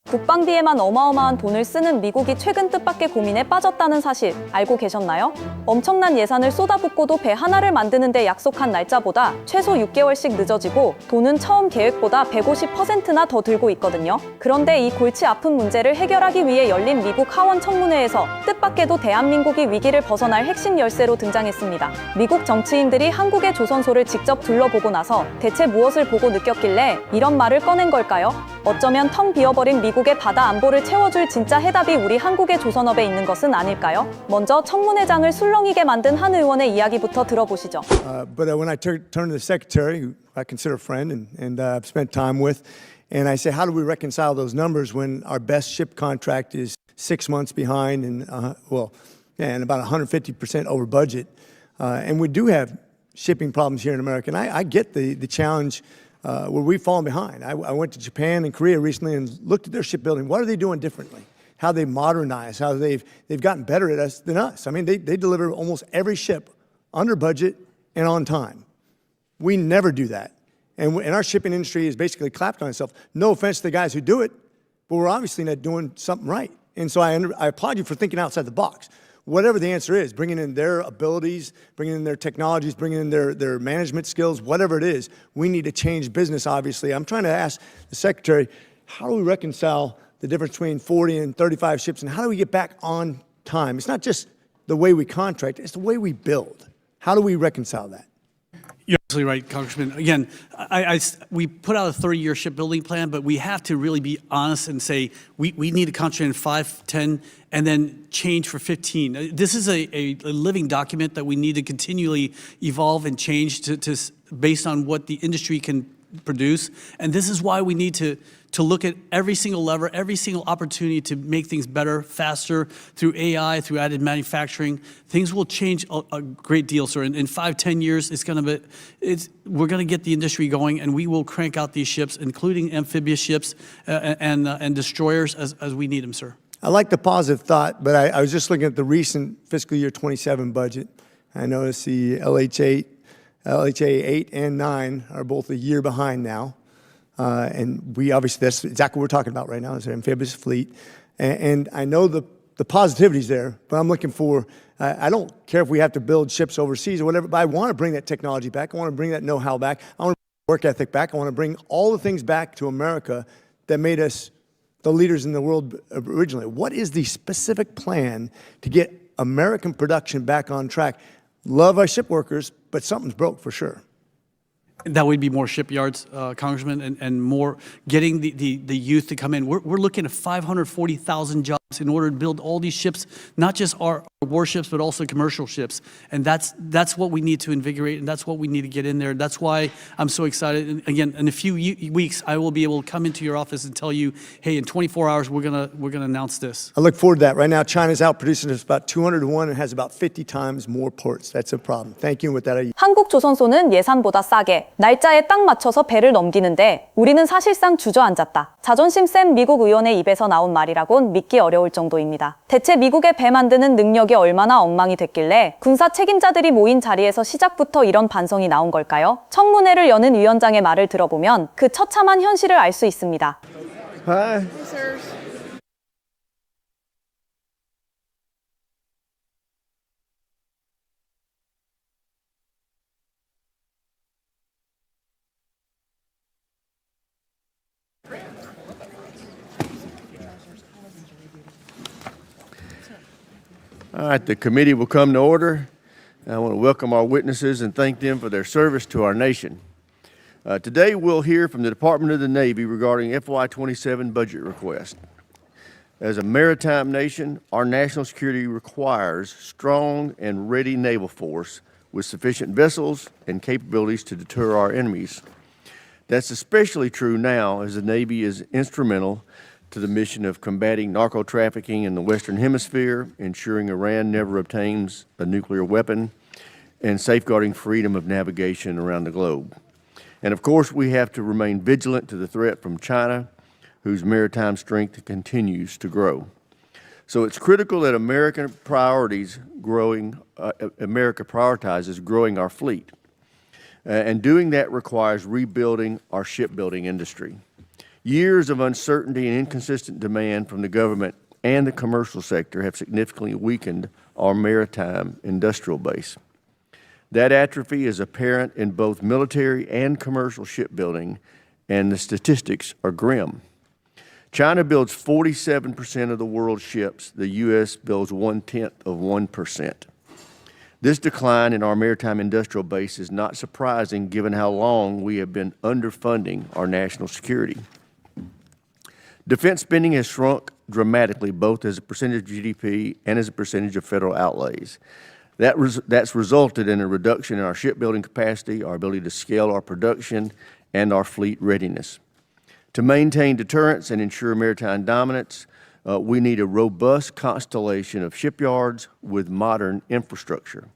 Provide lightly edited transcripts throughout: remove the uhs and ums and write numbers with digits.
국방비에만 어마어마한 돈을 쓰는 미국이 최근 뜻밖의 고민에 빠졌다는 사실 알고 계셨나요? 엄청난 예산을 쏟아붓고도 배 하나를 만드는데 약속한 날짜보다 최소 6개월씩 늦어지고 돈은 처음 계획보다 150%나 더 들고 있거든요. 그런데 이 골치 아픈 문제를 해결하기 위해 열린 미국 하원 청문회에서 뜻밖에도 대한민국이 위기를 벗어날 핵심 열쇠로 등장했습니다. 미국 정치인들이 한국의 조선소를 직접 둘러보고 나서 대체 무엇을 보고 느꼈길래 이런 말을 꺼낸 걸까요? 어쩌면 텅 비어버린 미국의 바다 안보를 채워줄 진짜 해답이 우리 한국의 조선업에 있는 것은 아닐까요? 먼저 청문회장을 술렁이게 만든 한 의원의 이야기부터 들어보시죠. But when I turn to the secretary, who I consider a friend and I've spent time with, and I say, how do we reconcile those numbers when our best ship contract is 6 months behind and and about 150% over budget, and we do have shipping problems here in America. And I get the challenge. Where we've fallen behind. I went to Japan and Korea recently and looked at their shipbuilding. What are they doing differently? How they modernize, how they've gotten better at us than us. I mean, they deliver almost every ship under budget and on time. We never do that. And our shipping industry has basically clapped on itself. No offense to the guys who do it, but we're obviously not doing something right. And so I applaud you for thinking outside the box. Whatever the answer is, bringing in their abilities, bringing in their technologies, bringing in their management skills, whatever it is, we need to change business, obviously. I'm trying to ask the Secretary, how do we reconcile the difference between 40 and 35 ships, and how do we get back on time? It's not just the way we contract, it's the way we build. How do we reconcile that? You're absolutely right, Congressman. Again, we put out a 30-year shipbuilding plan, but we have to really be honest and say we need to concentrate in 5, 10, and then change for 15. This is a living document that we need to continually evolve and change to based on what the industry can produce. And this is why we need to look at every single lever, every single opportunity to make things better, faster, through AI, through added manufacturing. Things will change a great deal, sir. In 5, 10 years, we're going to get the industry going, and we will crank out these ships, including amphibious ships and destroyers as we need them, sir. I like the positive thought, but I was just looking at the recent fiscal year 27 budget. I noticed the LHA 8 and 9 are both a year behind now. And we obviously, that's exactly what we're talking about right now, is an amphibious fleet. And I know the positivity's there, but I'm looking for, I don't care if we have to build ships overseas or whatever, but I want to bring that technology back. I want to bring that know-how back. I want to bring work ethic back. I want to bring all the things back to America that made us the leaders in the world originally. What is the specific plan to get American production back on track? Love our ship workers, but something's broke for sure. That would be more shipyards, Congressman, and more getting the youth to come in. We're looking at 540,000 jobs in order to build all these ships, not just our warships, but also commercial ships. And that's what we need to invigorate, and that's what we need to get in there. That's why I'm so excited. And again, in a few weeks, I will be able to come into your office and tell you, hey, in 24 hours, we're gonna announce this. I look forward to that. Right now, China's outproducing us about 200 to 1 and has about 50 times more ports. That's a problem. Thank you. And with that, 한국 조선소는 예산보다 싸게 날짜에 딱 맞춰서 배를 넘기는데 우리는 사실상 주저앉았다. 자존심 센 미국 의원의 입에서 나온 말이라곤 믿기 어려울 정도입니다. 대체 미국의 배 만드는 능력이 얼마나 엉망이 됐길래 군사 책임자들이 모인 자리에서 시작부터 이런 반성이 나온 걸까요? 청문회를 여는 위원장의 말을 들어보면 그 처참한 현실을 알 수 있습니다. Hi. All right, the committee will come to order. I want to welcome our witnesses and thank them for their service to our nation. Today, we'll hear from the Department of the Navy regarding FY27 budget request. As a maritime nation, our national security requires strong and ready naval force with sufficient vessels and capabilities to deter our enemies. That's especially true now as the Navy is instrumental to the mission of combating narco-trafficking in the Western Hemisphere, ensuring Iran never obtains a nuclear weapon, and safeguarding freedom of navigation around the globe. And of course, we have to remain vigilant to the threat from China, whose maritime strength continues to grow. So it's critical that America prioritizes growing our fleet. And doing that requires rebuilding our shipbuilding industry. Years of uncertainty and inconsistent demand from the government and the commercial sector have significantly weakened our maritime industrial base. That atrophy is apparent in both military and commercial shipbuilding, and the statistics are grim. China builds 47% of the world's ships. The U.S. builds 0.1%. This decline in our maritime industrial base is not surprising given how long we have been underfunding our national security. Defense spending has shrunk dramatically, both as a percentage of GDP and as a percentage of federal outlays. That's resulted in a reduction in our shipbuilding capacity, our ability to scale our production, and our fleet readiness. To maintain deterrence and ensure maritime dominance, we need a robust constellation of shipyards with modern infrastructure.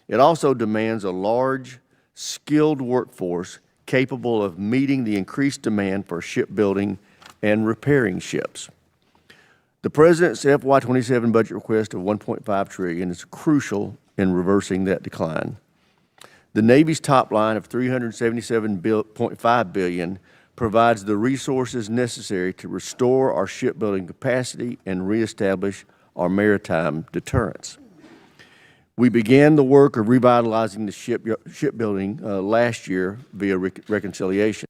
It also demands a large, skilled workforce capable of meeting the increased demand for shipbuilding and repairing ships. The President's FY27 budget request of $1.5 trillion is crucial in reversing that decline. The Navy's top line of $377.5 billion provides the resources necessary to restore our shipbuilding capacity and reestablish our maritime deterrence. We began the work of revitalizing the shipbuilding last year via reconciliation.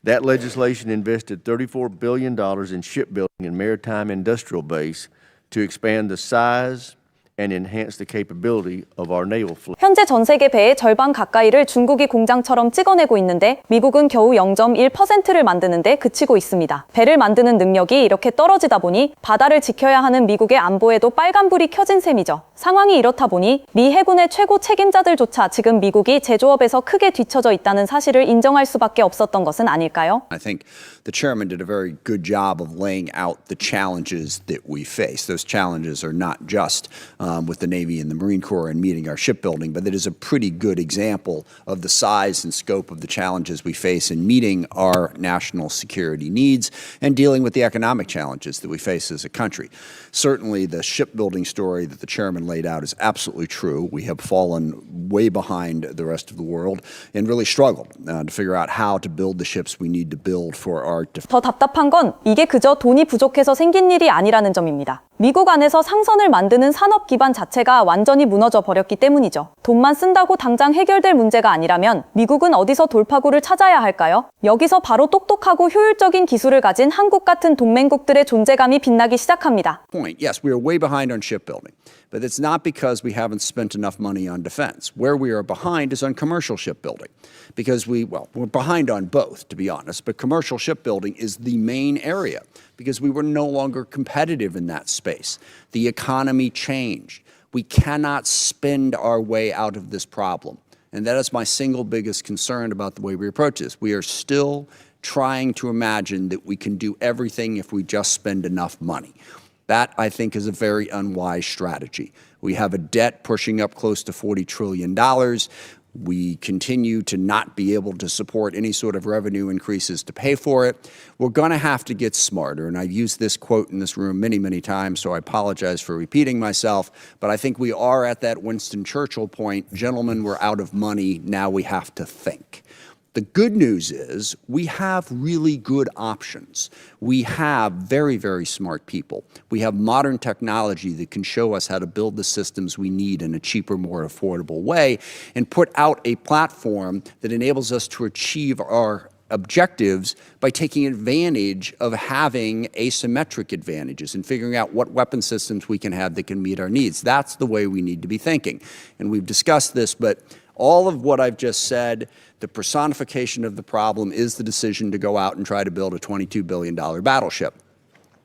That legislation invested $34 billion in shipbuilding and maritime industrial base to expand the size and enhance the capability of our naval fleet. 현재 전 세계 배의 절반 가까이를 중국이 공장처럼 찍어내고 있는데 미국은 겨우 0.1%를 만드는데 그치고 있습니다. 배를 만드는 능력이 이렇게 떨어지다 보니 바다를 지켜야 하는 미국의 안보에도 빨간불이 켜진 셈이죠. 상황이 이렇다 보니 미 해군의 최고 책임자들조차 지금 미국이 제조업에서 크게 뒤처져 있다는 사실을 인정할 수밖에 없었던 것은 아닐까요? I think the chairman did a very good job of laying out the challenges that we face. Those challenges are not just with the Navy and the Marine Corps and meeting our shipbuilding, but that is a pretty good example of the size and scope of the challenges we face in meeting our national security needs and dealing with the economic challenges that we face as a country. Certainly, the shipbuilding story that the chairman laid out is absolutely true. We have fallen way behind the rest of the world and really struggled to figure out how to build the ships we need to build for our defense. 더 답답한 건 이게 그저 돈이 부족해서 생긴 일이 아니라는 점입니다. 미국 안에서 상선을 만드는 산업 기반 자체가 완전히 무너져 버렸기 때문이죠. 돈만 쓴다고 당장 해결될 문제가 아니라면 미국은 어디서 돌파구를 찾아야 할까요? 여기서 바로 똑똑하고 효율적인 기술을 가진 한국 같은 동맹국들의 존재감이 빛나기 시작합니다. Point. Yes, we are way behind on shipbuilding, but it's not because we haven't spent enough money on defense. Where we are behind is on commercial shipbuilding, because we're behind on both, to be honest, but commercial shipbuilding is the main area because we were no longer competitive in that space. The economy changed. We cannot spend our way out of this problem. And that is my single biggest concern about the way we approach this. We are still trying to imagine that we can do everything if we just spend enough money. That, I think, is a very unwise strategy. We have a debt pushing up close to $40 trillion. We continue to not be able to support any sort of revenue increases to pay for it. We're going to have to get smarter. And I've used this quote in this room many, many times, so I apologize for repeating myself. But I think we are at that Winston Churchill point. Gentlemen, we're out of money. Now we have to think. The good news is we have really good options. We have very, very smart people. We have modern technology that can show us how to build the systems we need in a cheaper, more affordable way and put out a platform that enables us to achieve our objectives by taking advantage of having asymmetric advantages and figuring out what weapon systems we can have that can meet our needs. That's the way we need to be thinking. And we've discussed this, but all of what I've just said, the personification of the problem is the decision to go out and try to build a $22 billion battleship.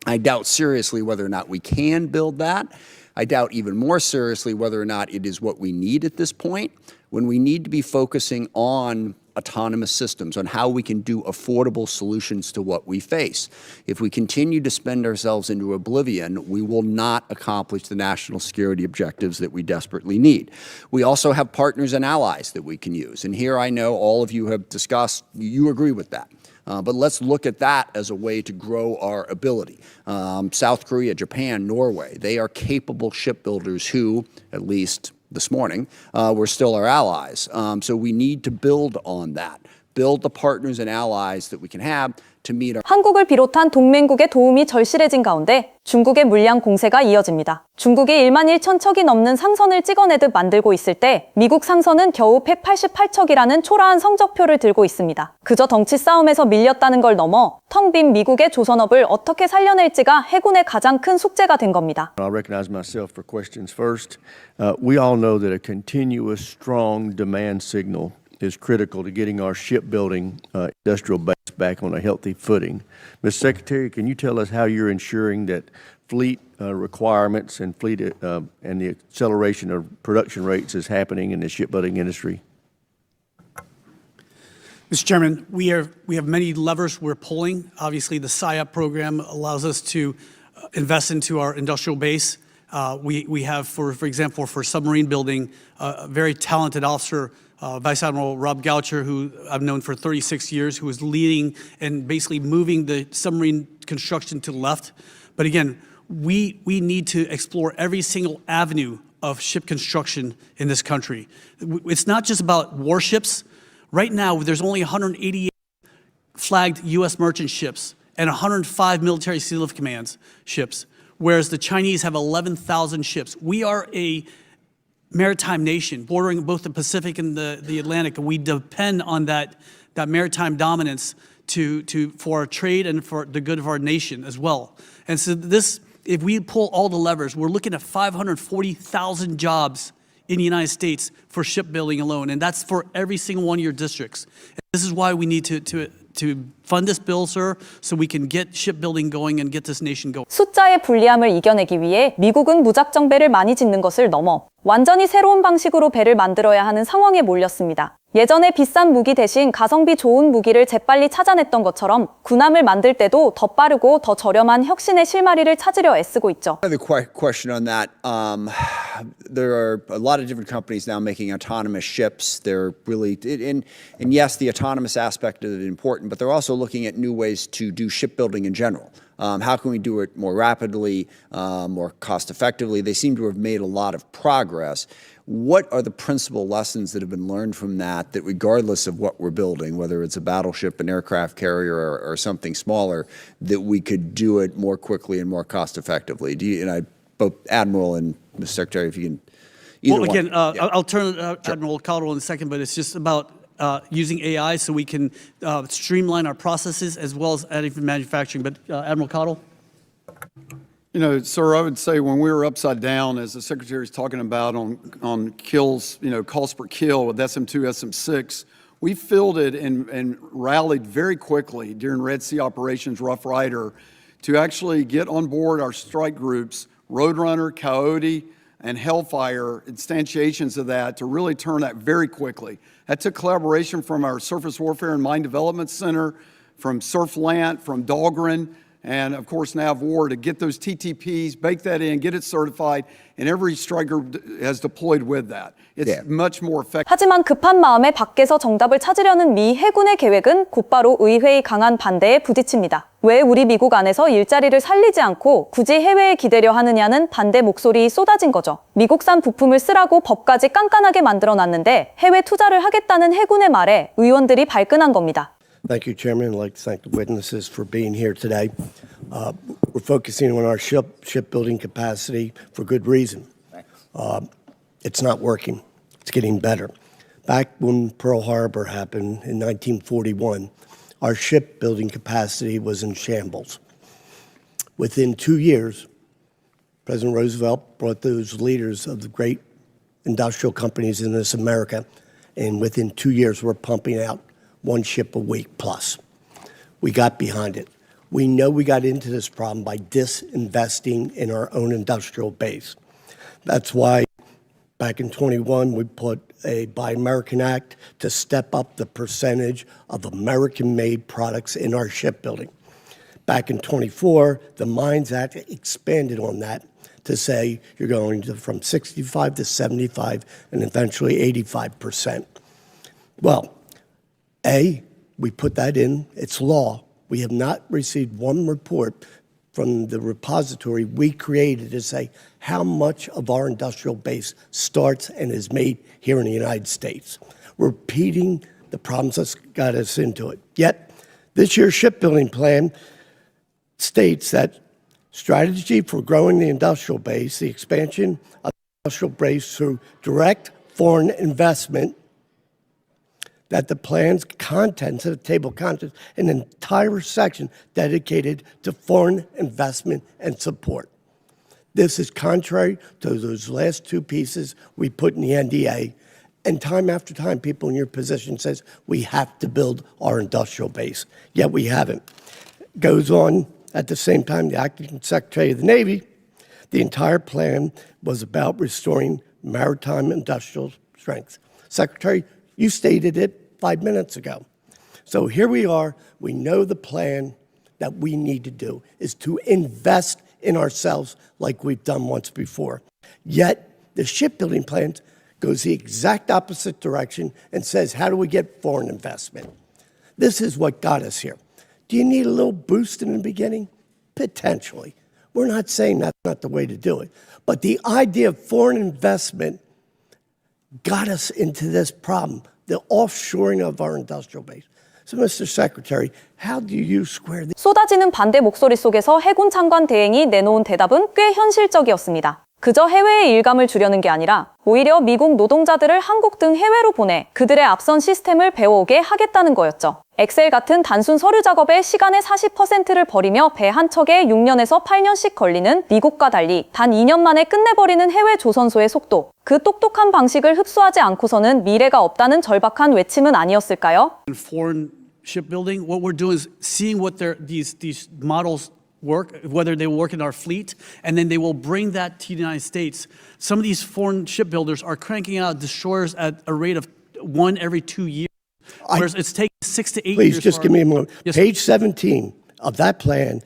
I doubt seriously whether or not we can build that. I doubt even more seriously whether or not it is what we need at this point, when we need to be focusing on autonomous systems, on how we can do affordable solutions to what we face. If we continue to spend ourselves into oblivion, we will not accomplish the national security objectives that we desperately need. We also have partners and allies that we can use. And here I know all of you have discussed, you agree with that. But let's look at that as a way to grow our ability. South Korea, Japan, Norway, they are capable shipbuilders who, at least this morning, were still our allies. So we need to build on that, build the partners and allies that we can have to meet our 한국을 비롯한 동맹국의 도움이 절실해진 가운데 중국의 물량 공세가 이어집니다. 중국이 1만 1천 척이 넘는 상선을 찍어내듯 만들고 있을 때 미국 상선은 겨우 188척이라는 초라한 성적표를 들고 있습니다. 그저 덩치 싸움에서 밀렸다는 걸 넘어 텅 빈 미국의 조선업을 어떻게 살려낼지가 해군의 가장 큰 숙제가 된 겁니다. I'll recognize myself for questions first. We all know that a continuous strong demand signal is critical to getting our shipbuilding industrial base back on a healthy footing. Ms. Secretary, can you tell us how you're ensuring that fleet requirements and fleet and the acceleration of production rates is happening in the shipbuilding industry? Mr. Chairman, we have many levers we're pulling. Obviously, the SIOP program allows us to invest into our industrial base. We have, for example, for submarine building, a very talented officer, Vice Admiral Rob Goucher, who I've known for 36 years, who is leading and basically moving the submarine construction to the left. But again, we need to explore every single avenue of ship construction in this country. It's not just about warships. Right now, there's only 188 flagged U.S. merchant ships and 105 military sea lift commands ships, whereas the Chinese have 11,000 ships. We are a maritime nation bordering both the Pacific and the Atlantic, and we depend on that maritime dominance for our trade and for the good of our nation as well. And so if we pull all the levers, we're looking at 540,000 jobs in the United States for shipbuilding alone, and that's for every single one of your districts. And this is why we need to fund this bill, sir, so we can get shipbuilding going and get this nation going. 숫자의 불리함을 이겨내기 위해 미국은 무작정 배를 많이 짓는 것을 넘어 완전히 새로운 방식으로 배를 만들어야 하는 상황에 몰렸습니다. 예전에 비싼 무기 대신 가성비 좋은 무기를 재빨리 찾아냈던 것처럼 군함을 만들 때도 더 빠르고 더 저렴한 혁신의 실마리를 찾으려 애쓰고 있죠. The question on that, there are a lot of different companies now making autonomous ships. They're really, and yes, the autonomous aspect is important, but they're also looking at new ways to do shipbuilding in general. How can we do it more rapidly, more cost effectively? They seem to have made a lot of progress. What are the principal lessons that have been learned from that regardless of what we're building, whether it's a battleship, an aircraft carrier, or something smaller, that we could do it more quickly and more cost effectively? Both Admiral and Mr. Secretary, if you can, either Well, again, one. Yeah. I'll turn to Admiral Cottrell in a second, but it's just about using AI so we can streamline our processes as well as additive manufacturing. But Admiral Cottrell? You know, sir, I would say when we were upside down, as the Secretary is talking about on kills, cost per kill with SM2, SM6, we fielded and rallied very quickly during Red Sea Operations Rough Rider to actually get on board our strike groups, Roadrunner, Coyote, and Hellfire, instantiations of that, to really turn that very quickly. That took collaboration from our Surface Warfare and Mine Development Center, from Surflant, from Dahlgren, and of course NAVWAR to get those TTPs, bake that in, get it certified, and every strike group has deployed with that. It's much more effective. 하지만 급한 마음에 밖에서 정답을 찾으려는 미 해군의 계획은 곧바로 의회의 강한 반대에 부딪힙니다. 왜 우리 미국 안에서 일자리를 살리지 않고 굳이 해외에 기대려 하느냐는 반대 목소리 쏟아진 거죠. 미국산 부품을 쓰라고 법까지 깐깐하게 만들어놨는데 해외 투자를 하겠다는 해군의 말에 의원들이 발끈한 겁니다. Thank you, Chairman. I'd like to thank the witnesses for being here today. We're focusing on our shipbuilding capacity for good reason. It's not working. It's getting better. Back when Pearl Harbor happened in 1941, our shipbuilding capacity was in shambles. Within 2 years, President Roosevelt brought those leaders of the great industrial companies in this America, and within 2 years, we're pumping out 1 ship a week plus. We got behind it. We know we got into this problem by disinvesting in our own industrial base. That's why back in 21, we put a Buy American Act to step up the percentage of American-made products in our shipbuilding. Back in 24, the Mines Act expanded on that to say you're going from 65 to 75 and eventually 85%. Well, we put that in, it's law. We have not received one report from the repository we created to say how much of our industrial base starts and is made here in the United States. We're repeating the problems that got us into it. Yet, This year's shipbuilding plan states that strategy for growing the industrial base, the expansion of the industrial base through direct foreign investment, that the plan's contents, the table of contents, an entire section dedicated to foreign investment and support. This is contrary to those last two pieces we put in the NDA. And time after time, people in your position says, we have to build our industrial base, yet we haven't. Goes on, at the same time, the Acting Secretary of the Navy, the entire plan was about restoring maritime industrial strength. Secretary, you stated it 5 minutes ago. So here we are. We know the plan that we need to do is to invest in ourselves like we've done once before. Yet the shipbuilding plan goes the exact opposite direction and says, how do we get foreign investment? This is what got us here. Do you need a little boost in the beginning? Potentially. We're not saying that's not the way to do it. But the idea of foreign investment got us into this problem, the offshoring of our industrial base. So, Mr. Secretary, how do you square this? 쏟아지는 반대 목소리 속에서 해군 장관 대행이 내놓은 대답은 꽤 현실적이었습니다. 그저 해외의 일감을 주려는 게 아니라 오히려 미국 노동자들을 한국 등 해외로 보내 그들의 앞선 시스템을 배워오게 하겠다는 거였죠. 엑셀 같은 단순 서류 작업에 시간의 40%를 버리며 배 한 척에 6년에서 8년씩 걸리는 미국과 달리 단 2년 만에 끝내버리는 해외 조선소의 속도. 그 똑똑한 방식을 흡수하지 않고서는 미래가 없다는 절박한 외침은 아니었을까요? In foreign shipbuilding, what we're doing is seeing what these models work, whether they will work in our fleet, and then they will bring that to the United States. Some of these foreign shipbuilders are cranking out destroyers at a rate of 1 every 2 years, whereas it's taking 6 to 8 years. Please, just give me a moment. Yes, Page 17 of that plan,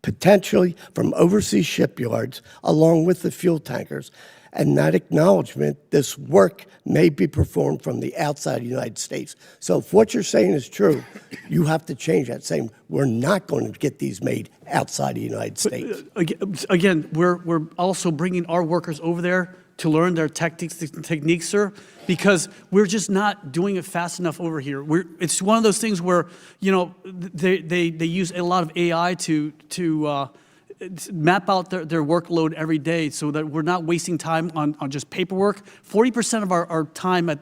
potentially from overseas shipyards, along with the fuel tankers, and that acknowledgement, this work may be performed from the outside of the United States. So if what you're saying is true, you have to change that, saying we're not going to get these made outside of the United States. Again, we're also bringing our workers over there to learn their techniques, sir, because we're just not doing it fast enough over here. It's one of those things where, you know, they use a lot of AI to map out their workload every day so that we're not wasting time on just paperwork. 40% of our time at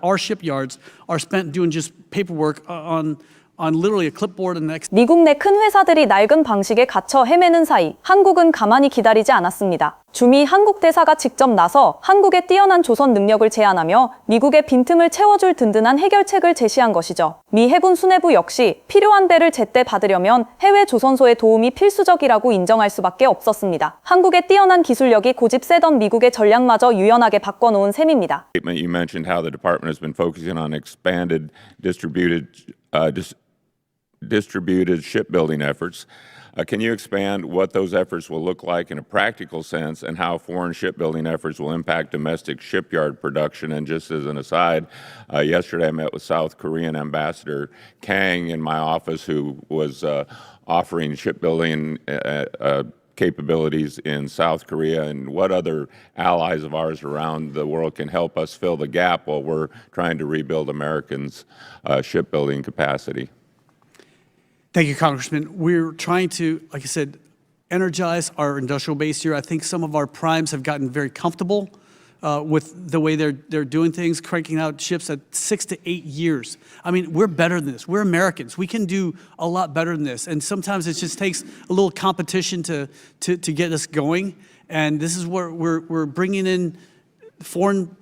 our shipyards are spent doing just paperwork on literally a clipboard and next. 미국 내 큰 회사들이 낡은 방식에 갇혀 헤매는 사이 한국은 가만히 기다리지 않았습니다. 주미 한국 대사가 직접 나서 한국의 뛰어난 조선 능력을 제안하며 미국의 빈틈을 채워줄 든든한 해결책을 제시한 것이죠. 미 해군 수뇌부 역시 필요한 배를 제때 받으려면 해외 조선소의 도움이 필수적이라고 인정할 수밖에 없었습니다. 한국의 뛰어난 기술력이 고집 세던 미국의 전략마저 유연하게 바꿔놓은 셈입니다. You mentioned how the department has been focusing on expanded distributed shipbuilding efforts. Can you expand what those efforts will look like in a practical sense and how foreign shipbuilding efforts will impact domestic shipyard production? And just as an aside, yesterday I met with South Korean Ambassador Kang in my office, who was offering shipbuilding capabilities in South Korea, and what other allies of ours around the world can help us fill the gap while we're trying to rebuild Americans' shipbuilding capacity. Thank you, Congressman. We're trying to, like I said, energize our industrial base here. I think some of our primes have gotten very comfortable with the way they're doing things, cranking out ships at 6 to 8 years. I mean, we're better than this. We're Americans. We can do a lot better than this. And sometimes it just takes a little competition to get us going. And this is where we're bringing in foreign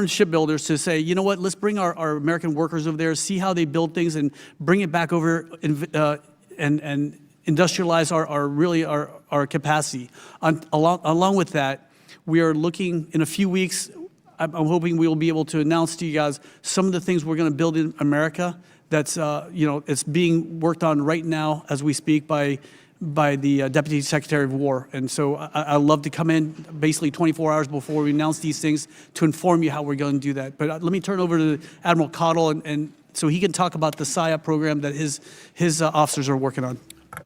shipbuilders to say, you know what, let's bring our American workers over there, see how they build things, and bring it back over and industrialize our capacity. Along with that, we are looking in a few weeks. I'm hoping we will be able to announce to you guys some of the things we're going to build in America. That's it's being worked on right now as we speak by the Deputy Secretary of War. And so I'd love to come in basically 24 hours before we announce these things to inform you how we're going to do that. But let me turn over to Admiral Cottle, and so he can talk about the SIOP program that his officers are working on.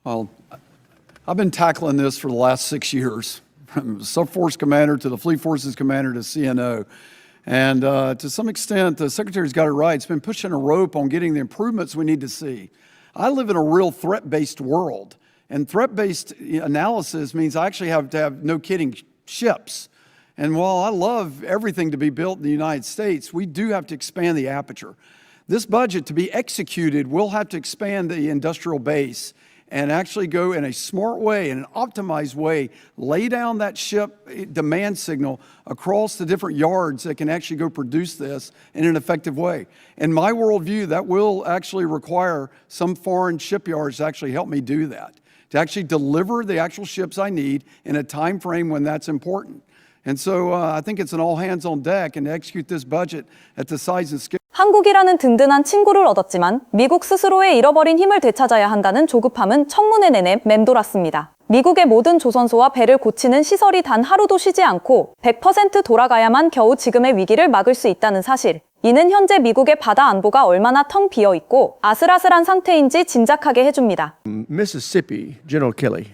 Well, I've been tackling this for the last 6 years, from Subforce Commander to the Fleet Forces Commander to CNO. And to some extent, the Secretary's got it right. It's been pushing a rope on getting the improvements we need to see. I live in a real threat-based world. And threat-based analysis means I actually have to have, no kidding, ships. And while I love everything to be built in the United States, we do have to expand the aperture. This budget, to be executed, will have to expand the industrial base and actually go in a smart way, in an optimized way, lay down that ship demand signal across the different yards that can actually go produce this in an effective way. In my worldview, that will actually require some foreign shipyards to actually help me do that, to actually deliver the actual ships I need in a time frame when that's important. And so I think it's an all hands on deck and to execute this budget at the size and scale. 한국이라는 든든한 친구를 얻었지만 미국 스스로의 잃어버린 힘을 되찾아야 한다는 조급함은 청문회 내내 맴돌았습니다. 미국의 모든 조선소와 배를 고치는 시설이 단 하루도 쉬지 않고 100% 돌아가야만 겨우 지금의 위기를 막을 수 있다는 사실. 이는 현재 미국의 바다 안보가 얼마나 텅 비어 있고 아슬아슬한 상태인지 짐작하게 해줍니다. Mississippi, General Kelly.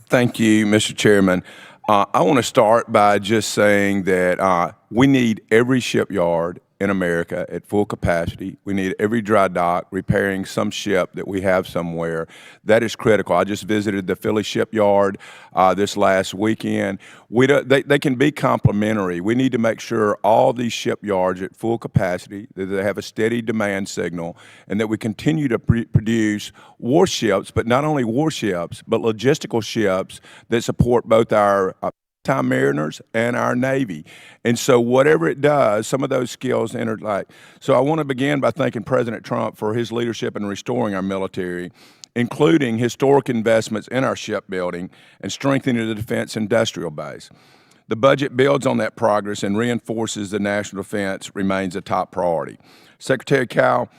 Thank you, Mr. Chairman. I want to start by just saying that we need every shipyard in America at full capacity. We need every dry dock repairing some ship that we have somewhere. That is critical. I just visited the Philly shipyard this last weekend. They can be complementary. We need to make sure all these shipyards are at full capacity, that they have a steady demand signal, and that we continue to produce warships, but not only warships, but logistical ships that support both our time mariners and our Navy. And so whatever it does, some of those skills interlike. So I want to begin by thanking President Trump for his leadership in restoring our military, including historic investments in our shipbuilding and strengthening the defense industrial base. The budget builds on that progress and reinforces the national defense remains a top priority. Secretary Cowell,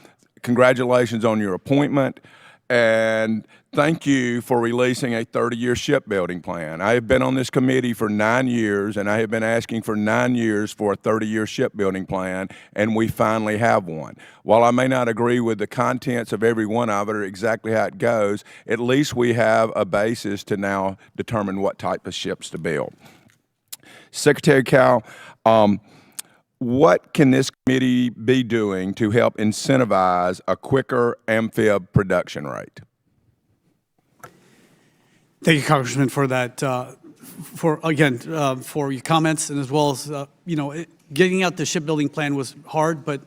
congratulations on your appointment. And thank you for releasing a 30-year shipbuilding plan. I have been on this committee for 9 years, and I have been asking for 9 years for a 30-year shipbuilding plan, and we finally have one. While I may not agree with the contents of every one of it or exactly how it goes, at least we have a basis to now determine what type of ships to build. Secretary Cowell, what can this committee be doing to help incentivize a quicker amphib production rate? Thank you, Congressman, for that, for your comments, and as well as, getting out the shipbuilding plan was hard, but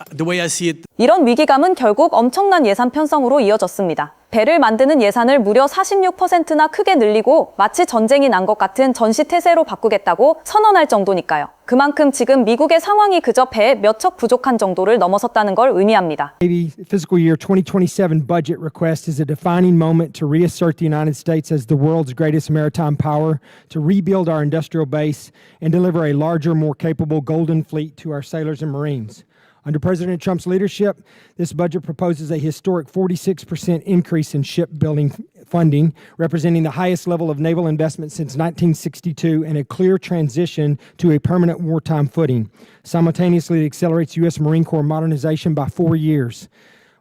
the way I see it. 이런 위기감은 결국 엄청난 예산 편성으로 이어졌습니다. 배를 만드는 예산을 무려 46%나 크게 늘리고 마치 전쟁이 난 것 같은 전시태세로 바꾸겠다고 선언할 정도니까요. 그만큼 지금 미국의 상황이 그저 배에 몇 척 부족한 정도를 넘어섰다는 걸 의미합니다. Navy fiscal year 2027 budget request is a defining moment to reassert the United States as the world's greatest maritime power, to rebuild our industrial base, and deliver a larger, more capable Golden Fleet to our sailors and Marines. Under President Trump's leadership, this budget proposes a historic 46% increase in shipbuilding funding, representing the highest level of naval investment since 1962 and a clear transition to a permanent wartime footing. Simultaneously, it accelerates U.S. Marine Corps modernization by 4 years.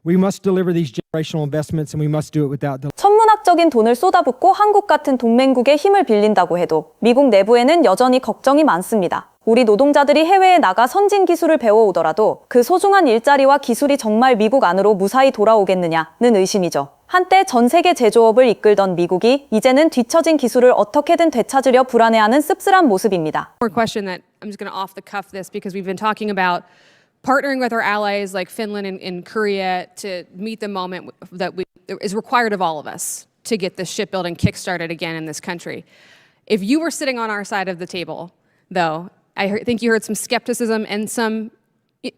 We must deliver these generational investments, and we must do it without delay. 천문학적인 돈을 쏟아붓고 한국 같은 동맹국의 힘을 빌린다고 해도 미국 내부에는 여전히 걱정이 많습니다. 우리 노동자들이 해외에 나가 선진 기술을 배워오더라도 그 소중한 일자리와 기술이 정말 미국 안으로 무사히 돌아오겠느냐는 의심이죠. 한때 전 세계 제조업을 이끌던 미국이 이제는 뒤처진 기술을 어떻게든 되찾으려 불안해하는 씁쓸한 모습입니다. More question that I'm just going to off the cuff this because we've been talking about partnering with our allies like Finland and Korea to meet the moment that is required of all of us to get this shipbuilding kickstarted again in this country. If you were sitting on our side of the table, though, I think you heard some skepticism and some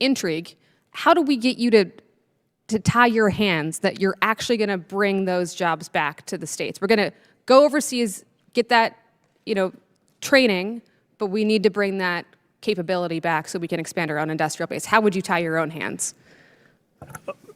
intrigue. How do we get you to tie your hands that you're actually going to bring those jobs back to the States? We're going to go overseas, get that, training, but we need to bring that capability back so we can expand our own industrial base. How would you tie your own hands?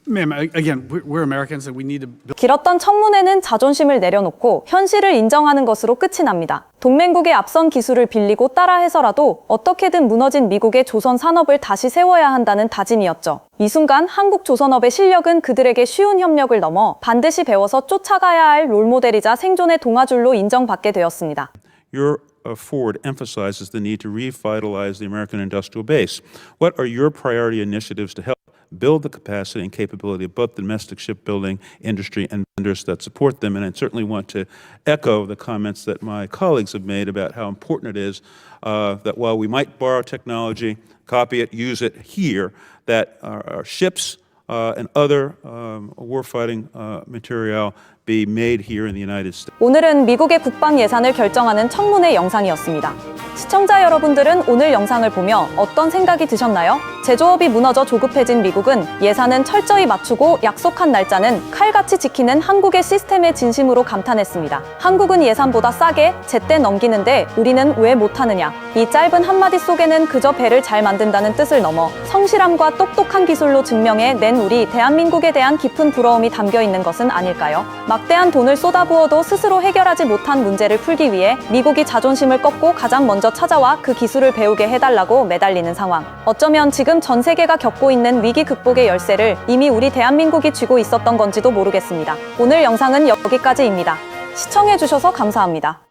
Ma'am, again, we're Americans and we need to build. 길었던 청문회는 자존심을 내려놓고 현실을 인정하는 것으로 끝이 납니다. 동맹국의 앞선 기술을 빌리고 따라해서라도 어떻게든 무너진 미국의 조선 산업을 다시 세워야 한다는 다짐이었죠. 이 순간 한국 조선업의 실력은 그들에게 쉬운 협력을 넘어 반드시 배워서 쫓아가야 할 롤모델이자 생존의 동아줄로 인정받게 되었습니다. Your forward emphasizes the need to revitalize the American industrial base. What are your priority initiatives to help build the capacity and capability of both the domestic shipbuilding industry and vendors that support them. And I certainly want to echo the comments that my colleagues have made about how important it is that while we might borrow technology, copy it, use it here, that our ships and other warfighting material be made here in the United States. 오늘은 미국의 국방 예산을 결정하는 청문회 영상이었습니다. 시청자 여러분들은 오늘 영상을 보며 어떤 생각이 드셨나요? 제조업이 무너져 조급해진 미국은 예산은 철저히 맞추고 약속한 날짜는 칼같이 지키는 한국의 시스템에 진심으로 감탄했습니다. 한국은 예산보다 싸게 제때 넘기는데 우리는 왜 못하느냐? 이 짧은 한마디 속에는 그저 배를 잘 만든다는 뜻을 넘어 성실함과 똑똑한 기술로 증명해 낸 우리 대한민국에 대한 깊은 부러움이 담겨 있는 것은 아닐까요? 막대한 돈을 쏟아부어도 스스로 해결하지 못한 문제를 풀기 위해 미국이 자존심을 꺾고 가장 먼저 찾아와 그 기술을 배우게 해달라고 매달리는 상황. 어쩌면 지금 전 세계가 겪고 있는 위기 극복의 열쇠를 이미 우리 대한민국이 쥐고 있었던 건지도 모르겠습니다. 오늘 영상은 여기까지입니다. 시청해주셔서 감사합니다.